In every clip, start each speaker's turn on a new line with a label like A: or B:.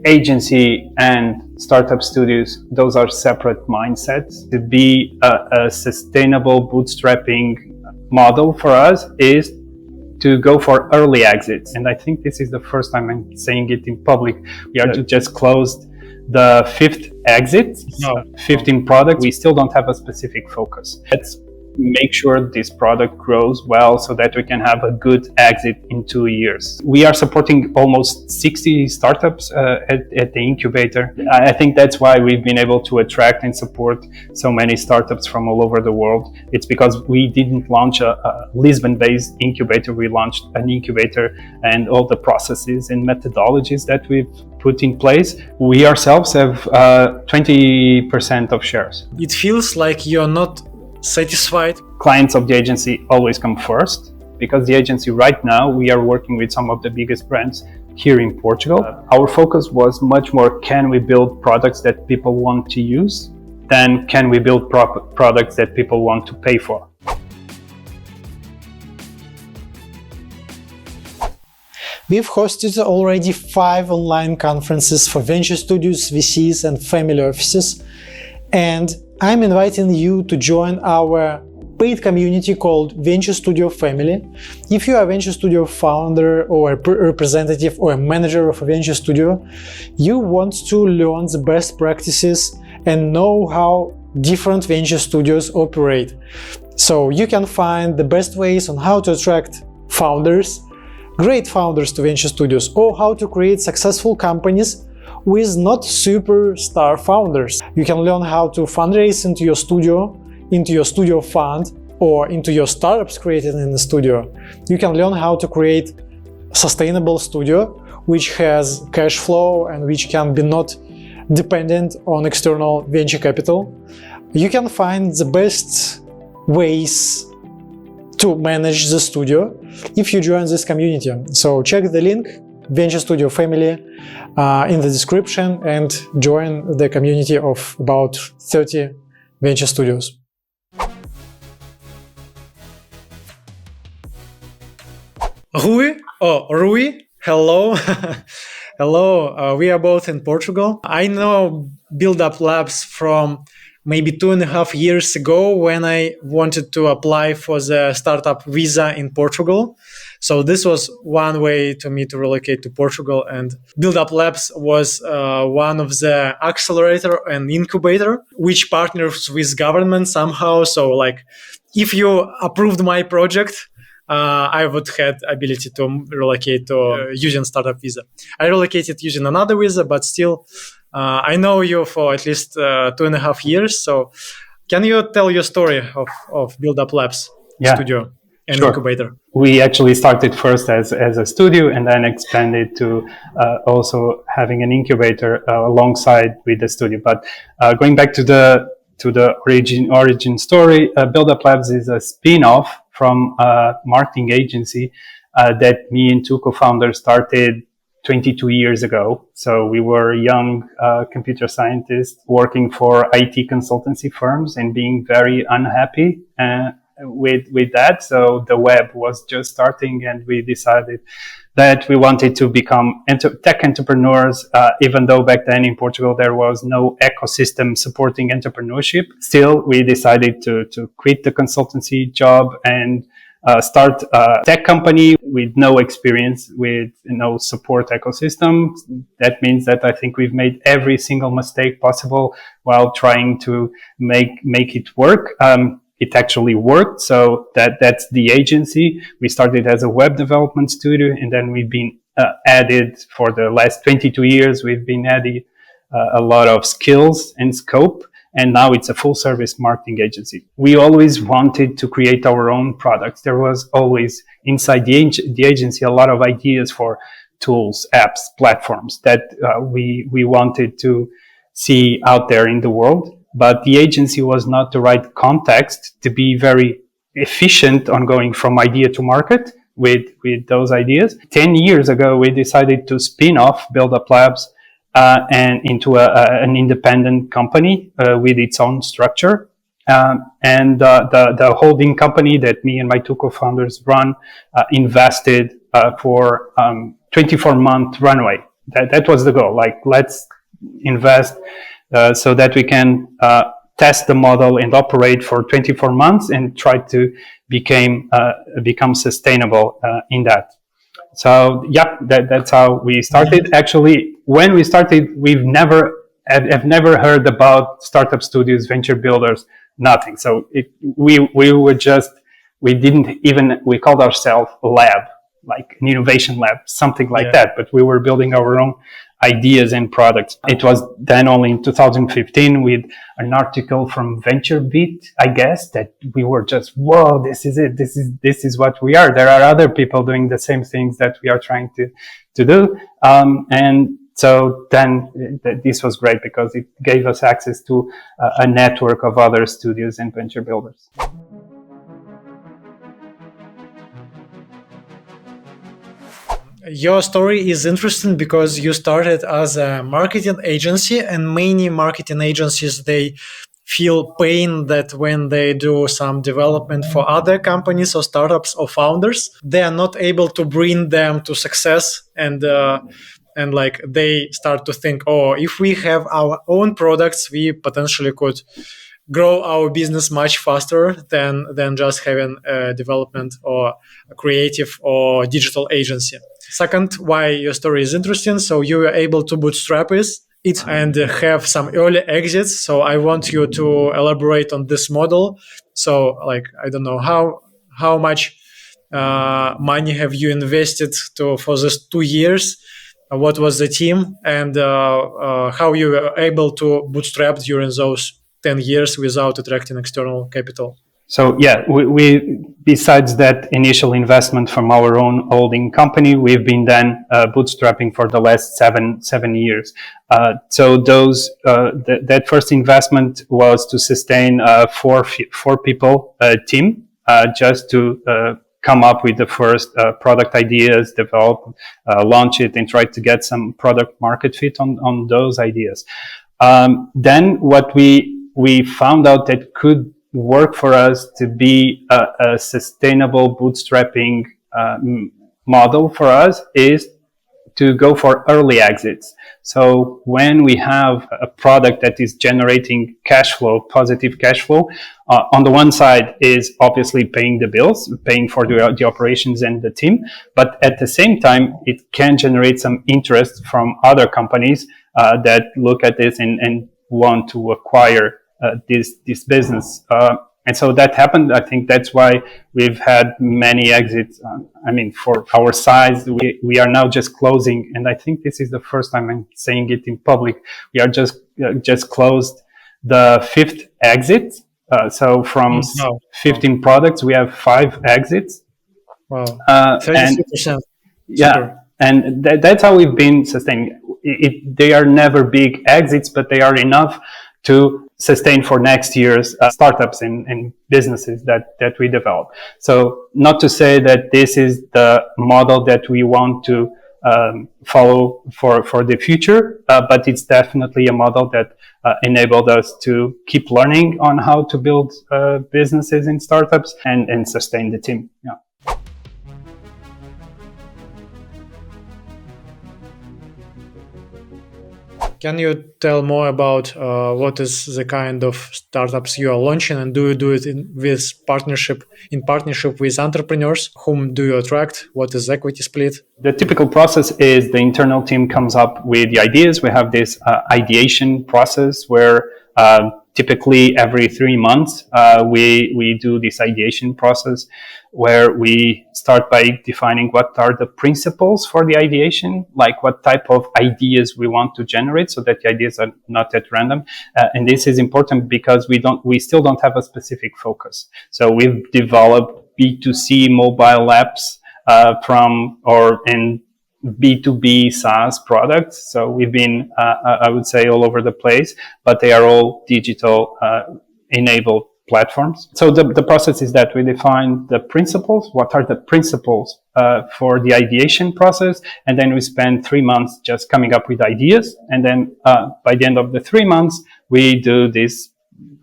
A: agency and startup studios, those are separate mindsets. To be a sustainable bootstrapping model for us is to go for early exits. And I think this is the first time I'm saying it in public. We are just closed the fifth exit, 15 products. We still don't have a specific focus. Let's make sure this product grows well so that we can have a good exit in 2 years. We are supporting almost 60 startups at the incubator. I think that's why we've been able to attract and support so many startups from all over the world. It's because we didn't launch a Lisbon-based incubator. We launched an incubator, and all the processes and methodologies that we've put in place, we ourselves have 20% of shares.
B: It feels like you're not satisfied.
A: Clients of the agency always come first, because the agency right now, we are working with some of the biggest brands here in Portugal. Our focus was much more, can we build products that people want to use, than can we build products that people want to pay for.
B: We've hosted already 5 online conferences for venture studios, VCs, and family offices, and I'm inviting you to join our paid community called Venture Studio Family. If you are a venture studio founder or a representative or a manager of a venture studio, you want to learn the best practices and know how different venture studios operate. So you can find the best ways on how to attract founders, great founders to venture studios, or how to create successful companies with not superstar founders. You can learn how to fundraise into your studio fund, or into your startups created in the studio. You can learn how to create a sustainable studio which has cash flow and which can be not dependent on external venture capital. You can find the best ways to manage the studio if you join this community. So check the link, Venture Studio Family, in the description, and join the community of about 30 venture studios. Rui, hello. Hello, we are both in Portugal. I know Build Up Labs from maybe 2.5 years ago, when I wanted to apply for the startup visa in Portugal. So this was one way to me to relocate to Portugal, and Build Up Labs was one of the accelerator and incubator, which partners with government somehow. So like, if you approved my project, I would have ability to relocate to using startup visa. I relocated using another visa, but still, I know you for at least 2.5 years. So can you tell your story of Build Up Labs studio and incubator?
A: We actually started first as a studio, and then expanded to also having an incubator alongside with the studio. But going back to the origin story, Build Up Labs is a spin-off from a marketing agency that me and 2 co-founders started 22 years ago. So we were young computer scientists working for IT consultancy firms and being very unhappy with that. So the web was just starting, and we decided that we wanted to become tech entrepreneurs, even though back then in Portugal there was no ecosystem supporting entrepreneurship. Still, we decided to quit the consultancy job and start a tech company with no experience, with no support ecosystem. That means that I think we've made every single mistake possible while trying to make it work. It actually worked. So that's the agency. We started as a web development studio, and then we've been added for the last 22 years. We've been adding a lot of skills and scope, and now it's a full service marketing agency. We always wanted to create our own products. There was always inside the agency a lot of ideas for tools, apps, platforms that we wanted to see out there in the world. But the agency was not the right context to be very efficient on going from idea to market with those ideas. 10 years ago, we decided to spin off Build Up Labs and into an independent company with its own structure. And the holding company that me and my 2 co-founders run invested for 24-month runway. that was the goal. Like, let's invest so that we can test the model and operate for 24 months and try to become sustainable in that. So yeah, that's how we started. Actually, when we started, I've never heard about startup studios, venture builders, nothing. So we called ourselves a lab, like an innovation lab, something like that. But we were building our own ideas and products. It was then only in 2015 with an article from VentureBeat, I guess, that we were just, whoa, this is it. This is what we are. There are other people doing the same things that we are trying to do. And so then this was great because it gave us access to a network of other studios and venture builders.
B: Your story is interesting because you started as a marketing agency, and many marketing agencies, they feel pain that when they do some development for other companies or startups or founders, they are not able to bring them to success, and like they start to think, oh, if we have our own products, we potentially could grow our business much faster than just having a development or a creative or digital agency. Second, why your story is interesting. So you were able to bootstrap it and have some early exits. So I want you to elaborate on this model. So, like, I don't know how much money have you invested for this 2 years? What was the team, and how you were able to bootstrap during those 10 years without attracting external capital?
A: So yeah, we besides that initial investment from our own holding company, we've been then bootstrapping for the last seven years. So that first investment was to sustain four people team just to come up with the first product ideas, develop, launch it, and try to get some product market fit on those ideas. Then what we found out that could work for us to be a sustainable bootstrapping model for us is to go for early exits. So when we have a product that is generating cash flow, positive cash flow, on the one side is obviously paying the bills, paying for the operations and the team, but at the same time, it can generate some interest from other companies that look at this and want to acquire this business. And so that happened. I think that's why we've had many exits. For our size, we are now just closing, and I think this is the first time I'm saying it in public. We are just closed the fifth exit. So from 15 products, we have 5 exits.
B: Wow, 33%.
A: Yeah, and that's how we've been sustaining. They are never big exits, but they are enough to sustain for next year's startups and businesses that we develop. So not to say that this is the model that we want to follow for the future, but it's definitely a model that enabled us to keep learning on how to build businesses and startups and sustain the team. Yeah.
B: Can you tell more about what is the kind of startups you are launching, and do you do it in partnership with entrepreneurs? Whom do you attract? What is equity split?
A: The typical process is the internal team comes up with the ideas. We have this ideation process where typically every 3 months we do this ideation process where we start by defining what are the principles for the ideation, like what type of ideas we want to generate so that the ideas are not at random. And this is important because we still don't have a specific focus. So we've developed B2C mobile apps in B2B SaaS products. So we've been, I would say, all over the place, but they are all digital enabled platforms. So the process is that we define the principles. What are the principles for the ideation process? And then we spend 3 months just coming up with ideas. And then by the end of the 3 months, we do these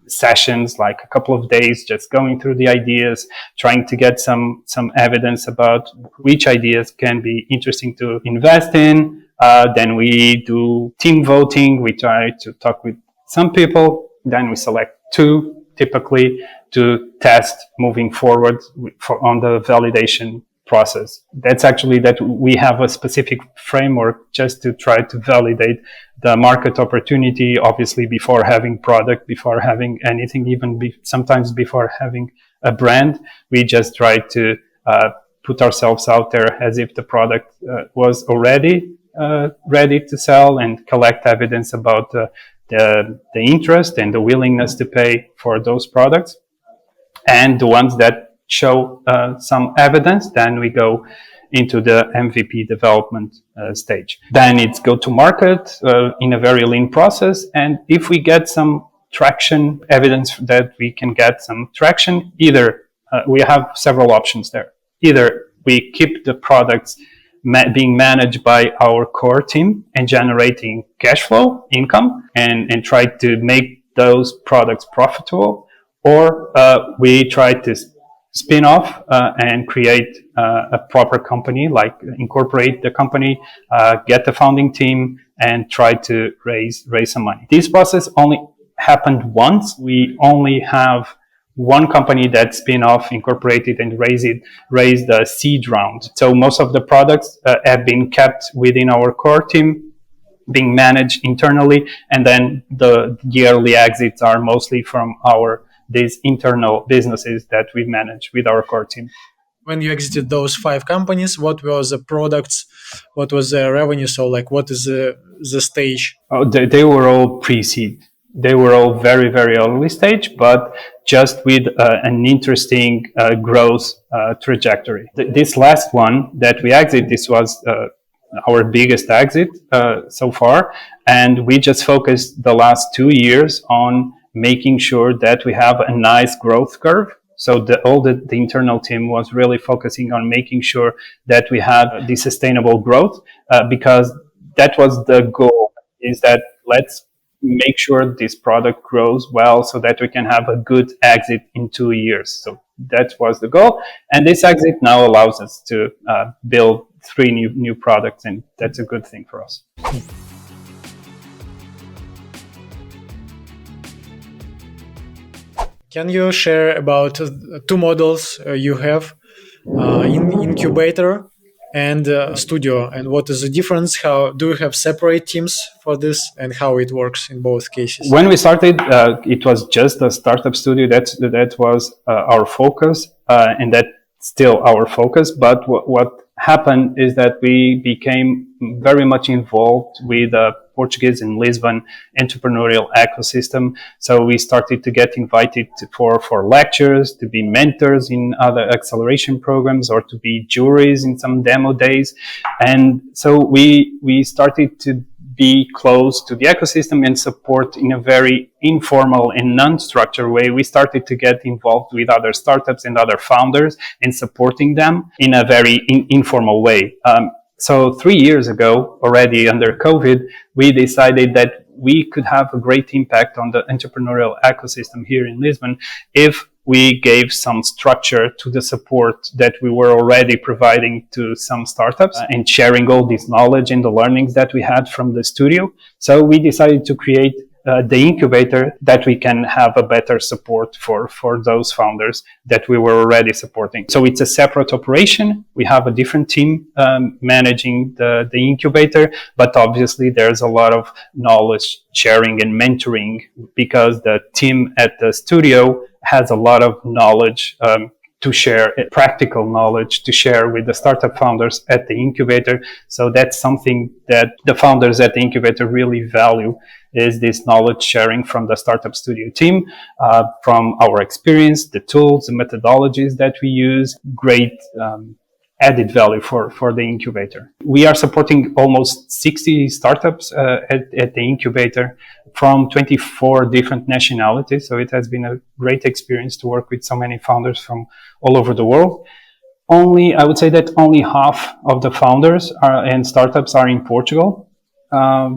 A: sessions, like a couple of days, just going through the ideas, trying to get some evidence about which ideas can be interesting to invest in, Then we do team voting. We try to talk with some people. Then we select two typically to test moving forward on the validation process. That's actually that we have a specific framework just to try to validate the market opportunity, obviously before having product, before having anything, even sometimes before having a brand. We just try to put ourselves out there as if the product was already ready to sell, and collect evidence about the interest and the willingness to pay for those products. And the ones that show some evidence, then we go into the MVP development stage. Then it's go to market in a very lean process. And if we get some traction, evidence that we can get some traction, either we have several options there. Either we keep the products being managed by our core team and generating cash flow, income, and try to make those products profitable, or we try to spin off and create a proper company, like incorporate the company, get the founding team, and try to raise some money. This process only happened once. We only have one company that spin off, incorporated, and raised a seed round. So most of the products have been kept within our core team, being managed internally, and then the yearly exits are mostly from these internal businesses that we manage with our core team.
B: When you exited those 5 companies, what was the products? What was the revenue? So, like, what is the stage?
A: Oh, they were all pre-seed. They were all very, very early stage, but just with an interesting growth trajectory. This last one that we exit, this was our biggest exit so far, and we just focused the last 2 years on making sure that we have a nice growth curve. So the internal team was really focusing on making sure that we had the sustainable growth, because that was the goal, is that let's make sure this product grows well so that we can have a good exit in 2 years. So that was the goal. And this exit now allows us to build 3 new products, and that's a good thing for us.
B: Can you share about 2 models you have, incubator and studio, and what is the difference? How do you have separate teams for this, and how it works in both cases?
A: When we started, it was just a startup studio. That was our focus, and that's still our focus. But what happened is that we became very much involved with Portuguese in Lisbon entrepreneurial ecosystem. So we started to get invited for lectures, to be mentors in other acceleration programs, or to be juries in some demo days. And so we started to be close to the ecosystem and support in a very informal and non-structured way. We started to get involved with other startups and other founders and supporting them in a very informal way. So 3 years ago, already under COVID, we decided that we could have a great impact on the entrepreneurial ecosystem here in Lisbon if we gave some structure to the support that we were already providing to some startups, and sharing all this knowledge and the learnings that we had from the studio. So we decided to create the incubator, that we can have a better support for those founders that we were already supporting. So it's a separate operation. We have a different team managing the incubator, but obviously there's a lot of knowledge sharing and mentoring, because the team at the studio has a lot of knowledge to share, practical knowledge to share with the startup founders at the incubator. So that's something that the founders at the incubator really value, is this knowledge sharing from the startup studio team, from our experience, the tools, the methodologies that we use. Great added value for the incubator. We are supporting almost 60 startups at the incubator from 24 different nationalities. So it has been a great experience to work with so many founders from all over the world. I would say that only half of the founders and startups are in Portugal,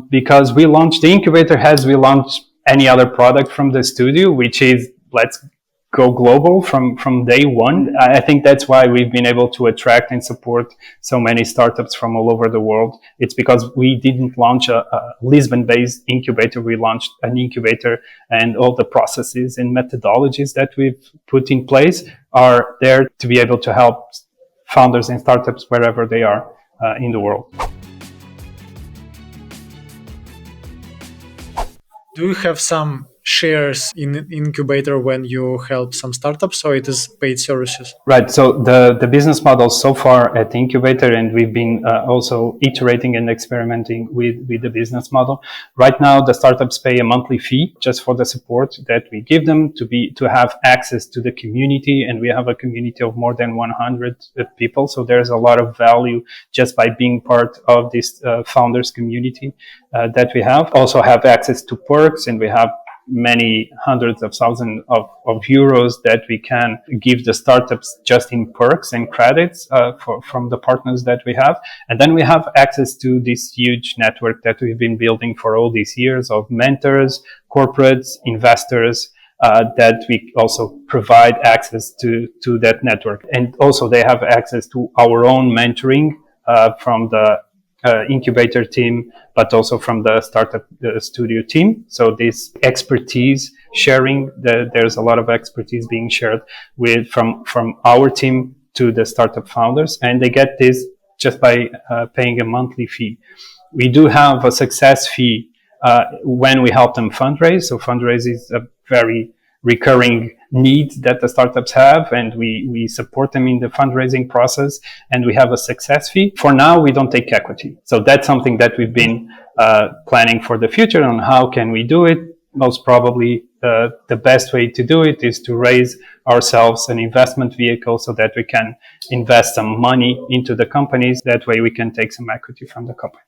A: because we launched the incubator as we launch any other product from the studio, which is let's go global from day one. I think that's why we've been able to attract and support so many startups from all over the world. It's because we didn't launch a Lisbon-based incubator. We launched an incubator, and all the processes and methodologies that we've put in place are there to be able to help founders and startups wherever they are in the world.
B: Do you have some shares in incubator when you help some startups, or it is paid services?
A: Right. So the business model so far at the incubator, and we've been also iterating and experimenting with the business model. Right now, the startups pay a monthly fee just for the support that we give them to have access to the community, and we have a community of more than 100 people. So there's a lot of value just by being part of this founders community that we have. Also have access to perks, and we have many hundreds of thousands of euros that we can give the startups just in perks and credits from the partners that we have. And then we have access to this huge network that we've been building for all these years of mentors, corporates, investors, that we also provide access to that network. And also they have access to our own mentoring from the incubator team, but also from the startup studio team. So this expertise sharing, there's a lot of expertise being shared from our team to the startup founders, and they get this just by paying a monthly fee. We do have a success fee when we help them fundraise. So fundraise is a very recurring need that the startups have, and we support them in the fundraising process, and we have a success fee. For now, we don't take equity. So that's something that we've been planning for the future on how can we do it. Most probably the best way to do it is to raise ourselves an investment vehicle so that we can invest some money into the companies. That way we can take some equity from the company.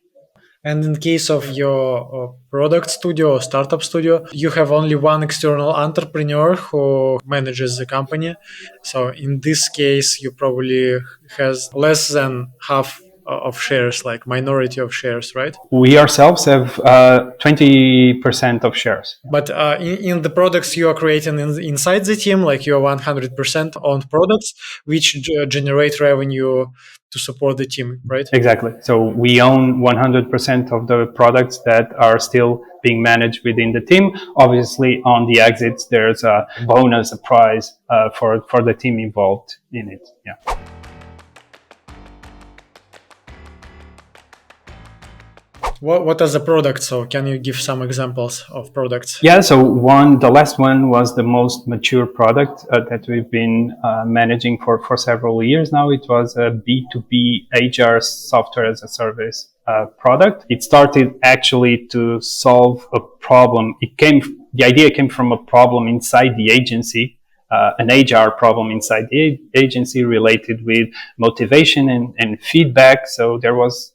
B: And in case of your product studio or startup studio, you have only one external entrepreneur who manages the company. So in this case, you probably has less than half of shares, like minority of shares, right?
A: We ourselves have 20% of shares.
B: But in the products you are creating inside the team, like you are 100% owned products, which generate revenue to support the team, right?
A: Exactly. So we own 100% of the products that are still being managed within the team. Obviously, on the exits, there's a bonus, a prize for the team involved in it. Yeah.
B: What are the products? So can you give some examples of products?
A: Yeah, so the last one was the most mature product that we've been managing for several years now. It was a B2B HR software as a service product. It started actually to solve a problem. The idea came from a problem inside the agency, an HR problem inside the agency related with motivation and feedback. So there was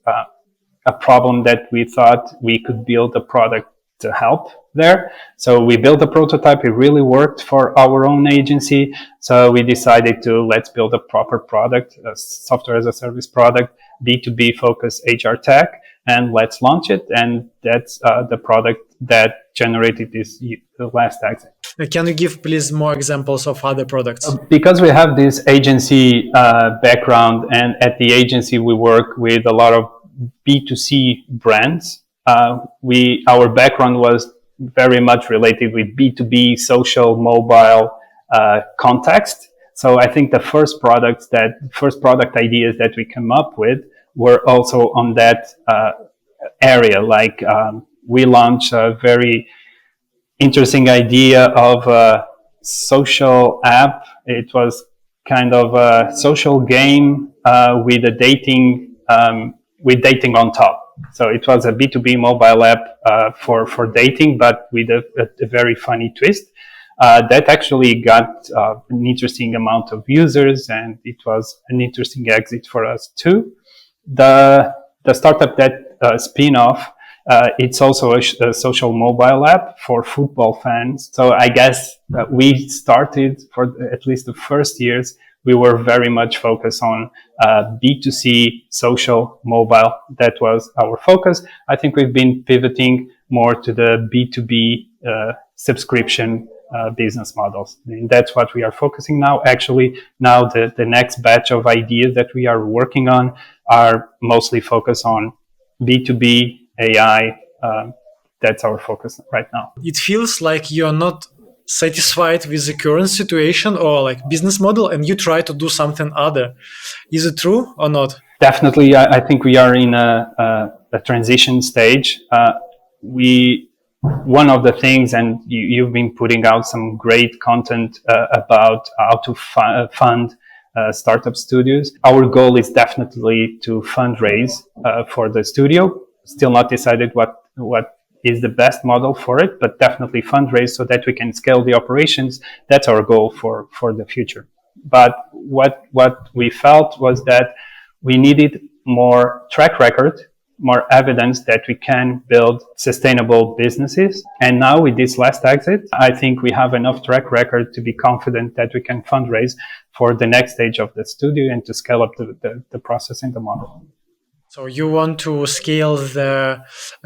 A: a problem that we thought we could build a product to help there. So we built a prototype. It really worked for our own agency. So we decided let's build a proper product, a software as a service product, B2B focused HR tech, and let's launch it. And that's the product that generated the last exit.
B: Can you give, please, more examples of other products?
A: Because we have this agency background, and at the agency we work with a lot of B2C brands. Our background was very much related with B2B, social, mobile context. So I think the first product ideas that we came up with were also on that area. Like we launched a very interesting idea of a social app. It was kind of a social game with a dating on top. So it was a B2B mobile app for dating, but with a very funny twist. That actually got an interesting amount of users, and it was an interesting exit for us too. The startup that spin-off, it's also a social mobile app for football fans. So I guess we started, for at least the first years, we were very much focused on B2C, social, mobile. That was our focus. I think we've been pivoting more to the B2B subscription business models. And that's what we are focusing now. Actually, now the next batch of ideas that we are working on are mostly focused on B2B, AI. That's our focus right now.
B: It feels like you're not satisfied with the current situation or like business model and you try to do something other. Is it true or not?
A: Definitely, I think we are in a transition stage. One of the things, and you've been putting out some great content about how to fund startup studios. Our goal is definitely to fundraise for the studio. Still not decided what is the best model for it, but definitely fundraise so that we can scale the operations. That's our goal for the future. But what we felt was that we needed more track record, more evidence that we can build sustainable businesses. And now with this last exit, I think we have enough track record to be confident that we can fundraise for the next stage of the studio and to scale up the process in the model.
B: So you want to scale the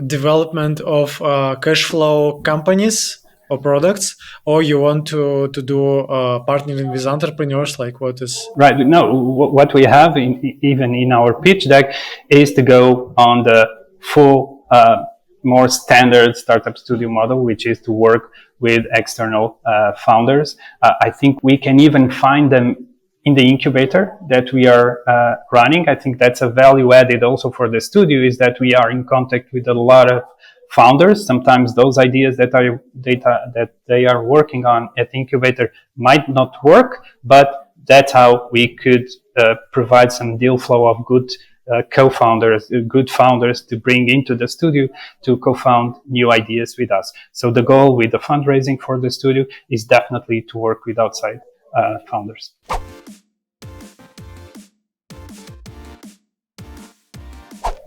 B: development of cash flow companies or products, or you want to do partnering with entrepreneurs? Like what is
A: right? No, what we have even in our pitch deck is to go on the full, more standard startup studio model, which is to work with external founders. I think we can even find them in the incubator that we are running. I think that's a value added also for the studio, is that we are in contact with a lot of founders. Sometimes those ideas that they are working on at the incubator might not work, but that's how we could provide some deal flow of good co-founders, good founders to bring into the studio to co-found new ideas with us. So the goal with the fundraising for the studio is definitely to work with outside founders.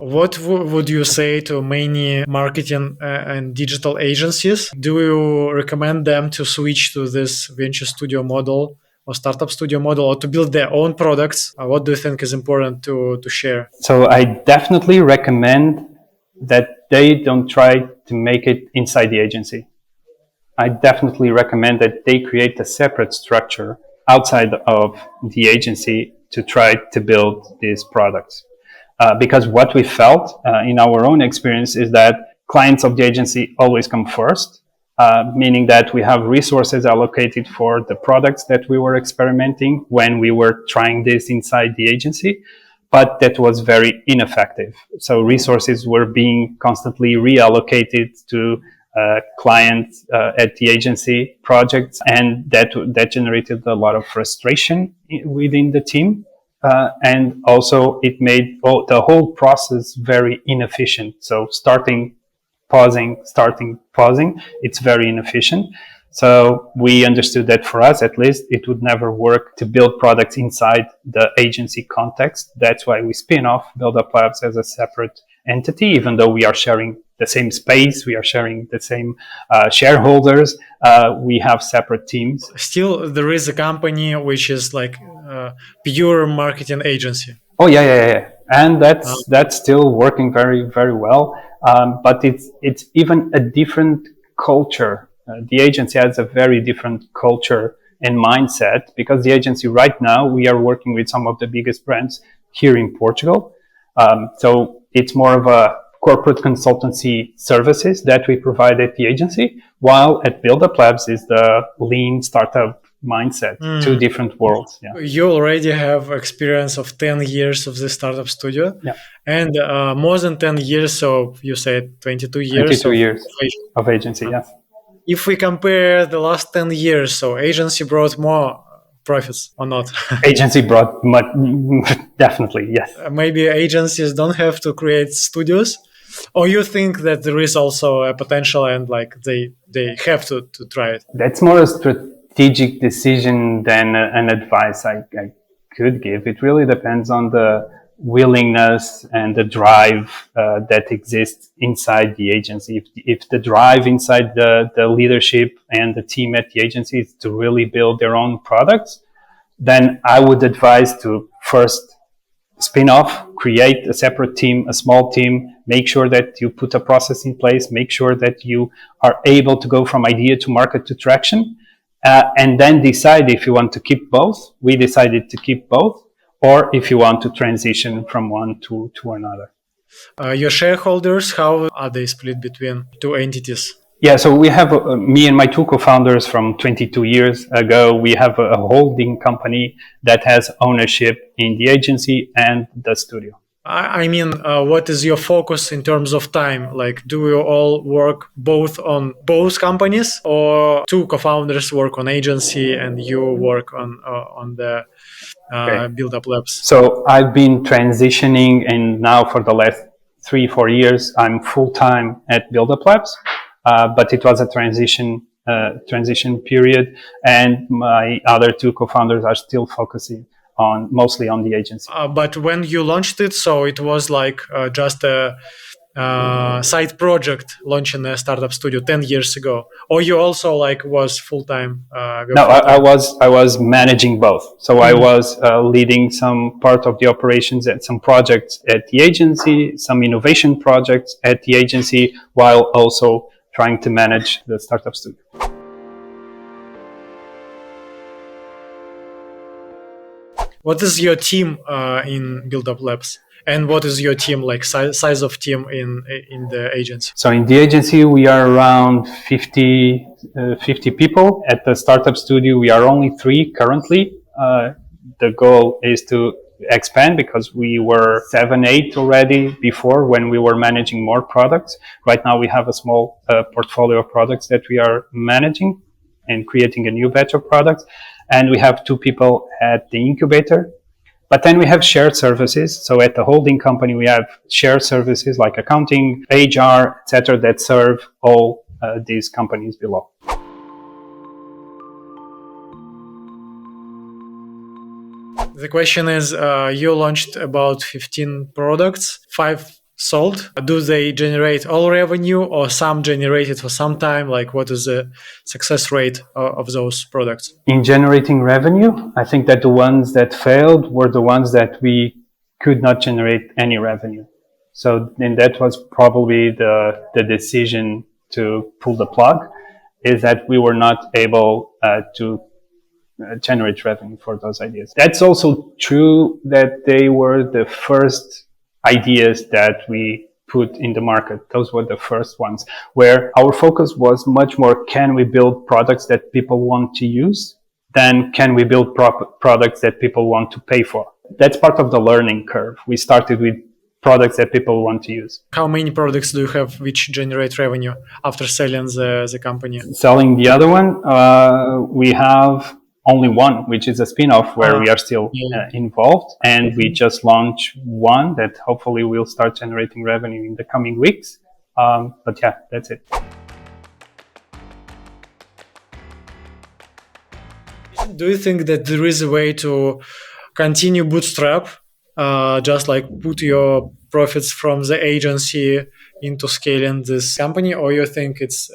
B: What would you say to many marketing and digital agencies? Do you recommend them to switch to this venture studio model or startup studio model, or to build their own products? What do you think is important to share?
A: So I definitely recommend that they don't try to make it inside the agency. I definitely recommend that they create a separate structure outside of the agency to try to build these products. Because what we felt in our own experience is that clients of the agency always come first, meaning that we have resources allocated for the products that we were experimenting when we were trying this inside the agency, but that was very ineffective. So resources were being constantly reallocated to clients at the agency projects, and that generated a lot of frustration within the team. And also it made the whole process very inefficient. So starting, pausing, it's very inefficient. So we understood that for us, at least, it would never work to build products inside the agency context. That's why we spin off Build Up Labs as a separate entity, even though we are sharing the same space, we are sharing the same shareholders, we have separate teams.
B: Still, there is a company which is like pure marketing agency.
A: Oh yeah, and that's still working very, very well. But it's even a different culture. The agency has a very different culture and mindset, because the agency right now, we are working with some of the biggest brands here in Portugal. So it's more of a corporate consultancy services that we provide at the agency, while at Build Up Labs is the lean startup mindset. Two different worlds. Yeah.
B: You already have experience of 10 years of the startup studio,
A: yeah.
B: And more than 10 years, so you said 22 years.
A: 22 years of agency, yes.
B: If we compare the last 10 years, so agency brought more profits or not?
A: Agency brought much, definitely, yes.
B: Maybe agencies don't have to create studios, or you think that there is also a potential and like they have to try it?
A: That's more a strategic decision than an advice I could give. It really depends on the willingness and the drive that exists inside the agency. If the drive inside the leadership and the team at the agency is to really build their own products, then I would advise to first spin off, create a separate team, a small team, make sure that you put a process in place, make sure that you are able to go from idea to market to traction. and then decide if you want to keep both. We decided to keep both, or if you want to transition from one to another.
B: Your shareholders, how are they split between two entities?
A: Yeah, so we have me and my two co-founders from 22 years ago. We have a holding company that has ownership in the agency and the studio.
B: I mean, what is your focus in terms of time? Like, do you all work both on both companies, or two co-founders work on agency and you work on the Build Up Labs?
A: So I've been transitioning, and now for the last 3-4 years, I'm full time at Build Up Labs. But it was a transition period, and my other two co-founders are still focusing mostly on the agency.
B: But when you launched it, so it was like just a side project launching a startup studio 10 years ago, or you also like was full-time?
A: No, I was managing both. So I was leading some part of the operations and some projects at the agency, some innovation projects at the agency, while also trying to manage the startup studio.
B: What is your team in Build Up Labs? And what is your team, like size of team in the agency?
A: So in the agency, we are around 50 people. At the startup studio, we are only 3 currently. The goal is to expand, because we were 7-8 already before, when we were managing more products. Right now we have a small portfolio of products that we are managing and creating a new batch of products. And we have 2 people at the incubator. But then we have shared services. So at the holding company, we have shared services like accounting, HR, etc., that serve all these companies below.
B: The question is, you launched about 15 products, 5 sold. Do they generate all revenue, or some generated for some time? Like, what is the success rate of those products?
A: In generating revenue, I think that the ones that failed were the ones that we could not generate any revenue. So then that was probably the decision to pull the plug, is that we were not able to generate revenue for those ideas. That's also true that they were the first ideas that we put in the market. Those were the first ones, where our focus was much more, can we build products that people want to use, than can we build products that people want to pay for. That's part of the learning curve. We started with products that people want to use.
B: How many products do you have which generate revenue after selling the company?
A: Selling the other one, we have only one, which is a spin-off where we are still involved. And we just launched one that hopefully will start generating revenue in the coming weeks. But yeah, that's it.
B: Do you think that there is a way to continue bootstrap, just like put your profits from the agency into scaling this company, or you think it's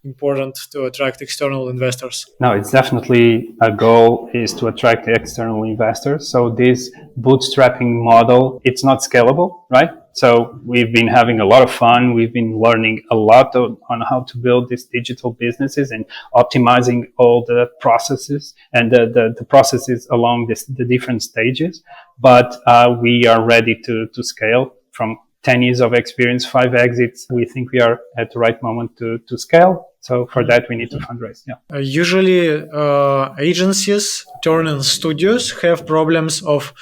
B: important to attract external investors?
A: No, it's definitely a goal is to attract external investors. So this bootstrapping model, it's not scalable, right? So we've been having a lot of fun. We've been learning a lot on how to build these digital businesses and optimizing all the processes and the processes along the different stages. But we are ready to scale. From 10 years of experience, 5 exits, we think we are at the right moment to scale. So for that, we need to fundraise. Yeah.
B: Usually, agencies turning studios have problems of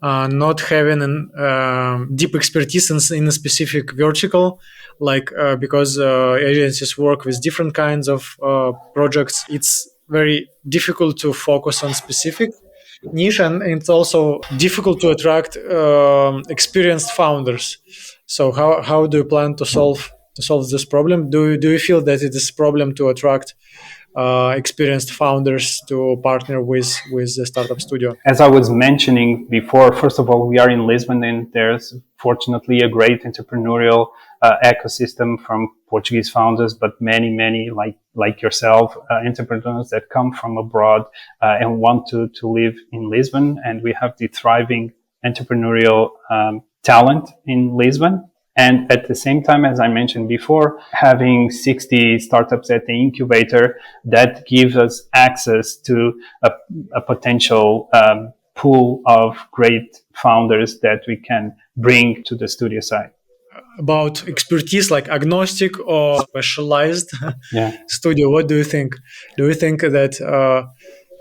B: not having deep expertise in a specific vertical, like because agencies work with different kinds of projects. It's very difficult to focus on specific niche, and it's also difficult to attract experienced founders. So how do you plan to solve this problem? Do you feel that it is a problem to attract experienced founders to partner with the startup studio?
A: As I was mentioning before, first of all, we are in Lisbon, and there's fortunately a great entrepreneurial ecosystem from Portuguese founders, but many like yourself, entrepreneurs that come from abroad and want to live in Lisbon. And we have the thriving entrepreneurial talent in Lisbon. And at the same time, as I mentioned before, having 60 startups at the incubator, that gives us access to a potential pool of great founders that we can bring to the studio side.
B: About expertise, like agnostic or specialized studio, what do you think? Do you think that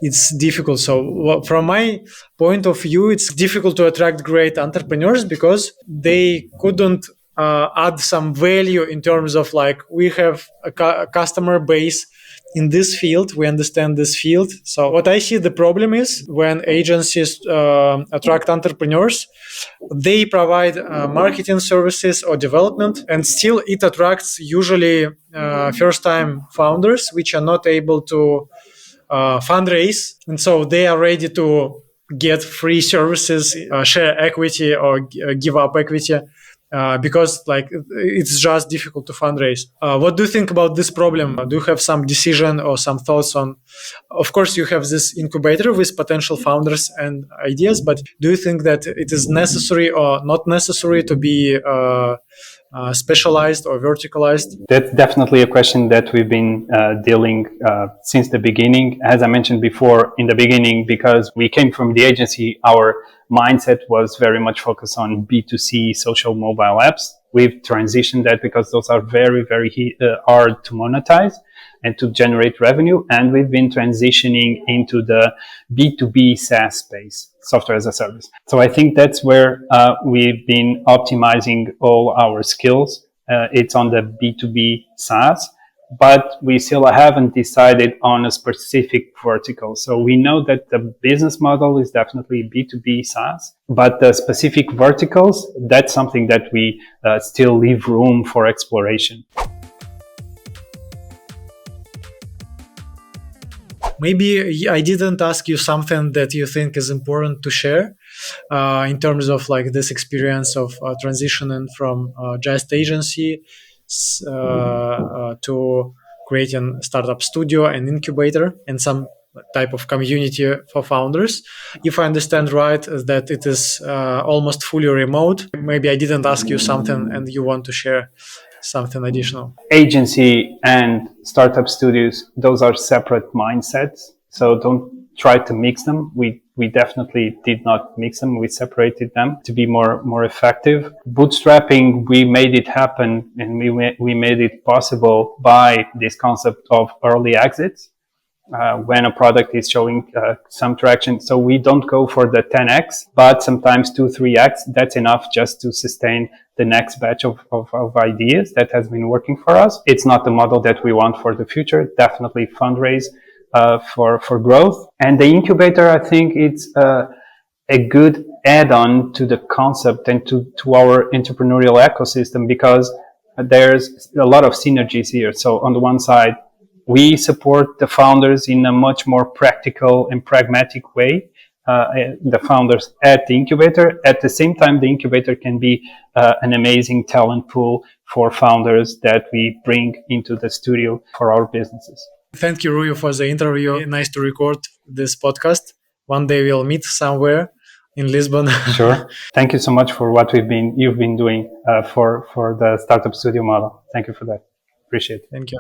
B: it's difficult? So from my point of view, it's difficult to attract great entrepreneurs because they couldn't add some value in terms of like, we have a customer base in this field, we understand this field. So what I see the problem is when agencies attract entrepreneurs, they provide marketing services or development, and still it attracts usually first-time founders which are not able to fundraise, and so they are ready to get free services, share equity, or give up equity. Because like it's just difficult to fundraise. What do you think about this problem? Do you have some decision or some thoughts on? Of course, you have this incubator with potential founders and ideas, but do you think that it is necessary or not necessary to be specialized or verticalized?
A: That's definitely a question that we've been dealing since the beginning. As I mentioned before, in the beginning, because we came from the agency, our mindset was very much focused on B2C social mobile apps. We've transitioned that because those are very, very hard to monetize and to generate revenue. And we've been transitioning into the B2B SaaS space, software as a service. So I think that's where we've been optimizing all our skills. It's on the B2B SaaS, but we still haven't decided on a specific vertical. So we know that the business model is definitely B2B SaaS, but the specific verticals, that's something that we still leave room for exploration.
B: Maybe I didn't ask you something that you think is important to share in terms of like this experience of transitioning from just agency to creating startup studio and incubator and some type of community for founders. If I understand right, that it is almost fully remote. Maybe I didn't ask you something and you want to share something additional.
A: Agency and startup studios, those are separate mindsets. So don't try to mix them. We definitely did not mix them. We separated them to be more effective. Bootstrapping, we made it happen, and we made it possible by this concept of early exits. When a product is showing some traction. So we don't go for the 10x, but sometimes 2-3x. That's enough just to sustain the next batch of ideas that has been working for us. It's not the model that we want for the future. Definitely fundraise for growth. And the incubator, I think it's a good add-on to the concept and to our entrepreneurial ecosystem, because there's a lot of synergies here. So on the one side, we support the founders in a much more practical and pragmatic way, the founders at the incubator. At the same time, the incubator can be an amazing talent pool for founders that we bring into the studio for our businesses.
B: Thank you, Rui, for the interview. Nice to record this podcast. One day we'll meet somewhere in Lisbon.
A: Sure. Thank you so much for what you've been doing for the startup studio model. Thank you for that. Appreciate it.
B: Thank you.